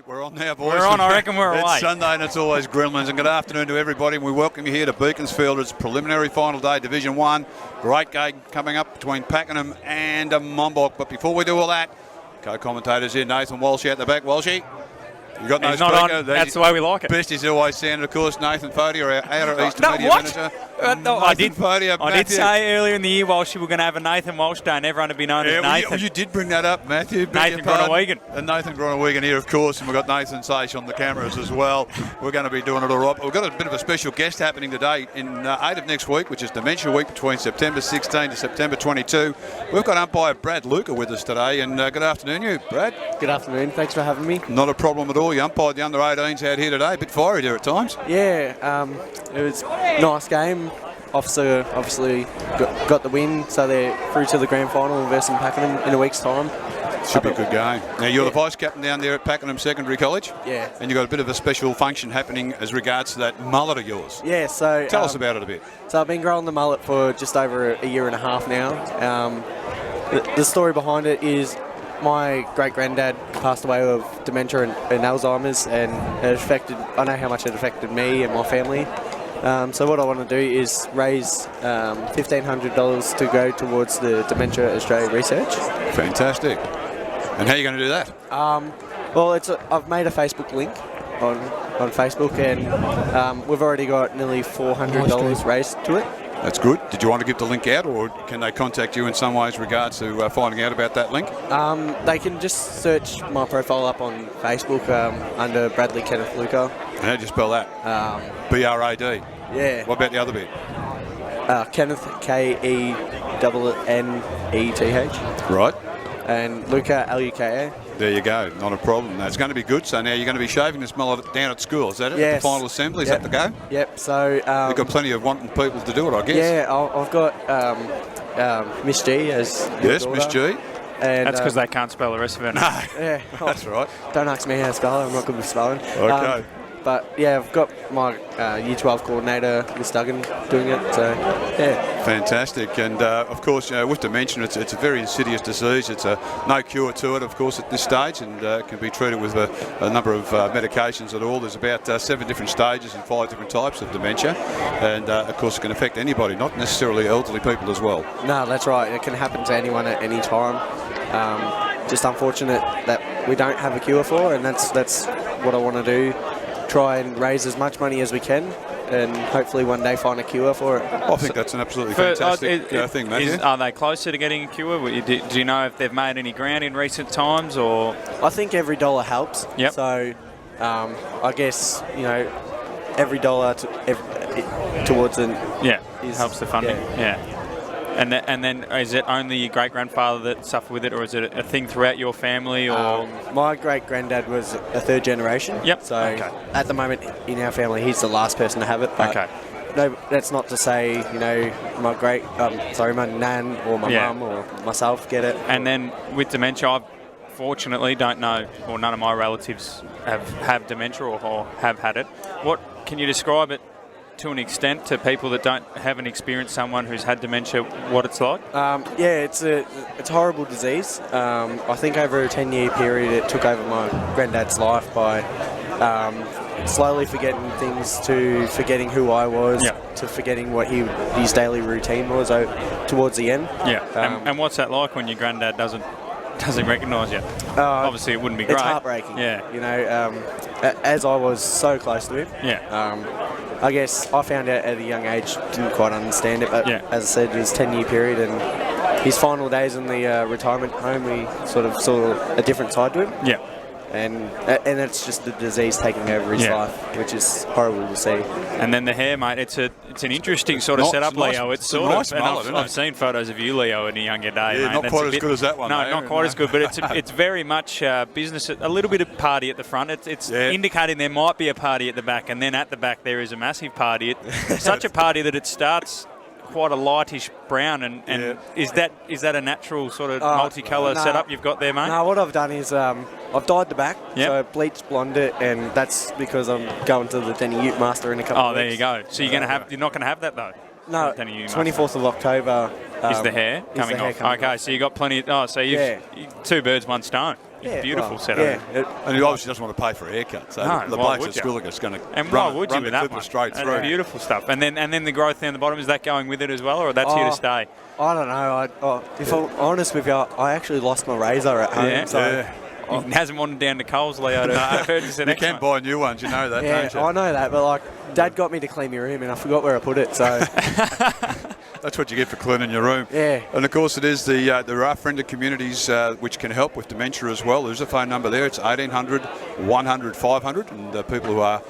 We're on now, boys. We're on. I reckon we're It's away. Sunday and it's always Gremlins. And good afternoon to everybody. And we welcome you here to Beaconsfield. It's preliminary final day, Division 1. Great game coming up between Pakenham and Monbulk. But before we do all that, co-commentators here, Nathan Walshy at the back. Walshy, you got no He's not speaker. on. That's the way we like it. Best is always sounded, of course. Nathan Fody, our outer Eastern No, media what? manager. No, I did Matthew. say earlier in the year, Walsh, we're going to have a Nathan Walsh Day and everyone would be known as Nathan. You did bring that up, Matthew. Nathan Gronewegan. And Nathan Gronewegan here, of course, and we've got Nathan Sage on the cameras as well. We're going to be doing it all right. But we've got a bit of a special guest happening today in 8 of next week, which is Dementia Week between September 16 to September 22. We've got umpire Brad Luka with us today, and good afternoon, you, Brad. Good afternoon. Thanks for having me. Not a problem at all. You umpired the under-18s out here today. A bit fiery there at times. Yeah, it was a nice game. Officer obviously got the win, so they're through to the grand final versus Pakenham in a week's time. Should be a good game. Now, you're the vice captain down there at Pakenham Secondary College. Yeah. And you've got a bit of a special function happening as regards to that mullet of yours. Yeah, so... Tell us about it a bit. So I've been growing the mullet for just over a year and a half now. The story behind it is my great-granddad passed away of dementia and Alzheimer's, and I know how much it affected me and my family. So what I want to do is raise $1,500 to go towards the Dementia Australia research. Fantastic. And how are you going to do that? Well, I've made a Facebook link on Facebook, and we've already got nearly $400 raised to it. That's good. Did you want to give the link out, or can they contact you in some ways regards to finding out about that link? They can just search my profile up on Facebook under Bradley Kenneth Luka. How do you spell that? B-R-A-D. Yeah. What about the other bit? Kenneth, K-E-N-N-E-T-H. Right. And Luka, L-U-K-A. There you go. Not a problem. That's going to be good. So now you're going to be shaving this mullet down at school, is that it? Yes. The final assembly, is Yep. that the go? Yep. So You've got plenty of wanting people to do it, I guess. yeah, I've got Miss G as your Yes, daughter. Miss G. And, That's because they can't spell the rest of it. No. yeah, That's right. Don't ask me how to spell it. I'm not good with spelling. Okay. But yeah, I've got my Year 12 coordinator, Miss Duggan, doing it. So yeah. Fantastic. And of course, with dementia, it's a very insidious disease. It's no cure to it, of course, at this stage, and can be treated with a number of medications at all. There's about 7 different stages and 5 different types of dementia, and of course it can affect anybody, not necessarily elderly people as well. No, that's right. It can happen to anyone at any time. Just unfortunate that we don't have a cure for, and that's what I want to do. Try and raise as much money as we can, and hopefully one day find a cure for it. I think that's an absolutely fantastic thing, Matthew. Are they closer to getting a cure? Do you know if they've made any ground in recent times, or? I think every dollar helps. Yep. So I guess, every dollar towards it helps the funding. Yeah. And then is it only your great-grandfather that suffered with it, or is it a thing throughout your family? Or my great-granddad was a third generation. Yep. So at the moment in our family, he's the last person to have it. But no, that's not to say, my nan or my mum or myself get it. And then with dementia, I fortunately don't know, or none of my relatives have dementia or have had it. What can you describe it to an extent to people that haven't experienced someone who's had dementia, what it's like? It's a horrible disease. I think over a 10-year period it took over my granddad's life by slowly forgetting things, to forgetting who I was, to forgetting what his daily routine was towards the end. Yeah. And what's that like when your granddad doesn't recognise you? Obviously it wouldn't be great. It's heartbreaking. Yeah. As I was so close to him. Yeah. I guess I found out at a young age, didn't quite understand it, but as I said, it was a 10-year period, and his final days in the retirement home, we sort of saw a different side to him. Yeah. And it's just the disease taking over his life, which is horrible to see. And then the hair, mate, it's an interesting sort of setup, Leo. It's sort nice of, mullet, and I've seen photos of you, Leo, in a younger day. Yeah, mate. not quite as good as that one. No, not quite as good, but it's very much business. A little bit of party at the front. It's indicating there might be a party at the back, and then at the back there is a massive party. It's such a party that it starts quite a lightish brown, and is that a natural sort of multicolour setup you've got there, mate? No, what I've done is I've dyed the back, so bleached blonde it, and that's because I'm going to the Denny Ute Master in a couple of weeks. Oh, there you go. So you're not going to have that though? No, Don't you 24th of October. is the hair coming off? Okay, so you got plenty. So you've two birds, one stone. Yeah, Beautiful well, setup. Yeah. And he obviously doesn't want to pay for a haircut. So No, the why blokes would at you? school are just going to And why run, would you run with the that clipper one? straight That's through. beautiful stuff. And then the growth down the bottom, is that going with it as well, or that's here to stay? I don't know. If I'm honest with you, I actually lost my razor at home. Yeah. So He hasn't wandered down to Coles, Leo, to purchase an You extra can one. buy new ones, you know that, yeah, don't you? I know that, but like, Dad got me to clean my room and I forgot where I put it. So That's what you get for cleaning your room. Yeah. And of course, it is there are friendly communities which can help with dementia as well. There's a phone number there. It's 1800 100 500, and people who are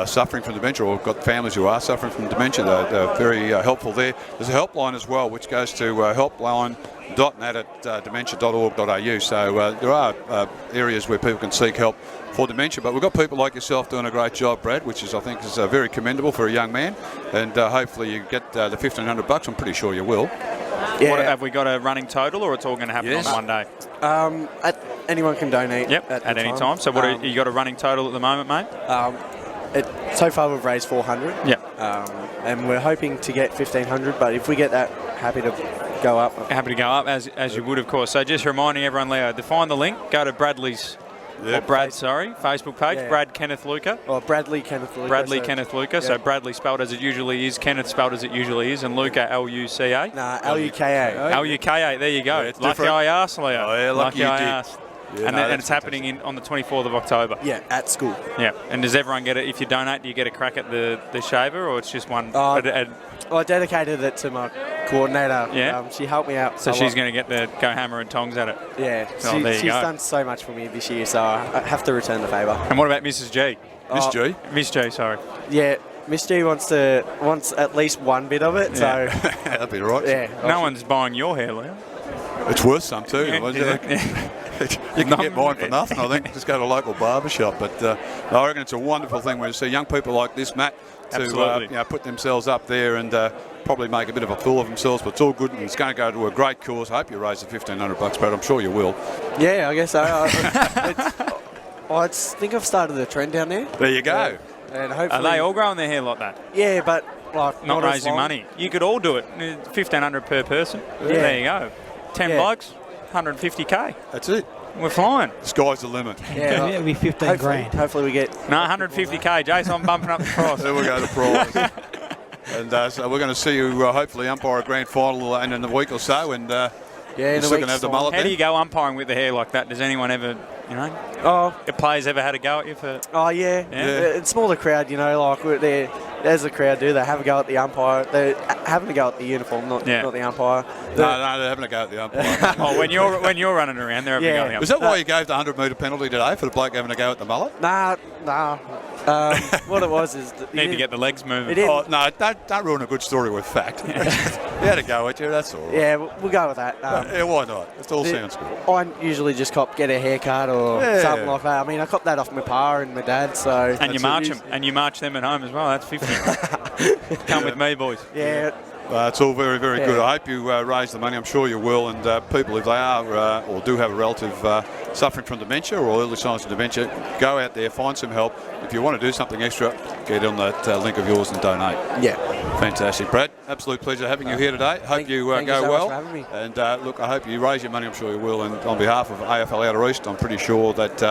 suffering from dementia, or got families who are suffering from dementia, they're very helpful there. There's a helpline as well, which goes to helpline.net at dementia.org.au. So there are areas where people can seek help for dementia, but we've got people like yourself doing a great job, Brad, which is, I think, is very commendable for a young man, and hopefully you get the $1,500. I'm pretty sure you will. yeah. What, have we got a running total, or it's all going to happen Yes. on one day? Anyone can donate. Yep, at at the any time. So what you got a running total at the moment, mate? So far we've raised 400. Yeah. And we're hoping to get 1,500. But if we get that, happy to go up. Happy to go up, as you would, of course. So just reminding everyone, Leo, to find the link, go to Brad's Facebook page, Yeah. Brad Kenneth Luka. Or Bradley Kenneth Luka. Bradley so- Kenneth Luka. yeah. So Bradley spelled as it usually is, Kenneth spelled as it usually is, and Luka Luca. Nah, Luka. Luka, there you go. Yeah, it's lucky different. I asked, Leo. Oh, yeah, lucky you I did. asked. Yeah, and no, and that's it's happening on the 24th of October. Yeah, at school. Yeah. And does everyone get it? If you donate, do you get a crack at the shaver, or it's just one? I dedicated it to my coordinator. Yeah. She helped me out. So a she's lot. going to get the go hammer and tongs at it. Yeah. Oh, there you She's go. done so much for me this year, so I have to return the favour. And what about Mrs. G? Miss G? Miss G, sorry. Yeah. Miss G wants at least one bit of it, so That'd be right. yeah. No one's buying your hair, Leo. It's worth some too. Yeah. You can get mine for nothing, I think. Just go to a local barber shop. But I reckon it's a wonderful thing when you see young people like this, Matt, to Absolutely. put themselves up there and probably make a bit of a fool of themselves. But it's all good, and it's going to go to a great cause. I hope you raise the $1,500, Brad. I'm sure you will. Yeah, I guess so. I think I've started a trend down there. There you go. And Are hopefully, they all growing their hair like that? Yeah, but like Not as raising long. money. You could all do it. $1,500 per person. Yeah. There you go. 10 Yeah. blokes, 150K. That's it. We're flying. The sky's the limit. Yeah, It'll be 15 hopefully, grand. hopefully we get. No, 150K. Jason, I'm bumping up the price. There we go, the prize. And so we're going to see you hopefully umpire a grand final in a week or so. And Yeah, you're in still a going to have the week's mullet How do then? you go umpiring with the hair like that? Does anyone ever, Oh, the players ever had a go at you for? oh yeah. Yeah. It's more the crowd, like as the crowd do, they have a go at the umpire. They're having a go at the uniform, not the umpire. No, they're having a go at the umpire. Oh, when you're running around, they're having a go at the Was that why you gave the 100-metre penalty today for the bloke having a go at the mullet? Nah. What it was is Need to get the legs moving. It is. Oh, no, don't ruin a good story with fact. He had a go at you, that's all right. Yeah, we'll go with that. Yeah, why not? It all sounds good. I usually just get a haircut or something like that. I mean, I copped that off my pa and my dad, so. And you march them, and you march them at home as well. That's 50. Come with me, boys. Yeah. It's all very, very Yeah. good. I hope you raise the money. I'm sure you will. And people, if they are or do have a relative suffering from dementia or early signs of dementia, go out there, find some help. If you want to do something extra, get on that link of yours and donate. Yeah. Fantastic. Brad, absolute pleasure having you here today. Hope Thank you you go so much well. for having me. And look, I hope you raise your money. I'm sure you will. And on behalf of AFL Outer East, I'm pretty sure that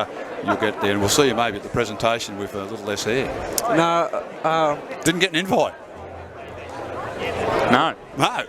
you'll get there. And we'll see you maybe at the presentation with a little less hair. No. Didn't get an invite. No. No.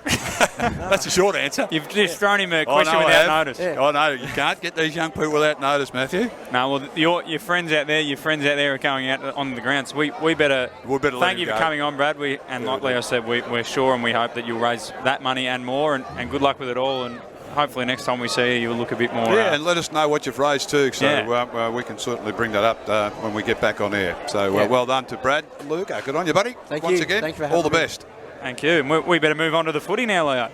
That's a short answer. You've just thrown him a I question know I without have. notice. Yeah. I know, you can't get these young people without notice, Matthew. No, well, your friends out there are going out on the ground. So we better let thank him you for go. coming on, Brad. Like Leo said, we're sure and we hope that you'll raise that money and more. And good luck with it all. And hopefully next time we see you, you'll look a bit more. Yeah, and let us know what you've raised too, so Yeah. we can certainly bring that up when we get back on air. So Yeah. well done to Brad, Luka. Good on you, buddy. Thank Once you. again, Thank you for all the having me. best. Thank you. And we better move on to the footy now, Leo.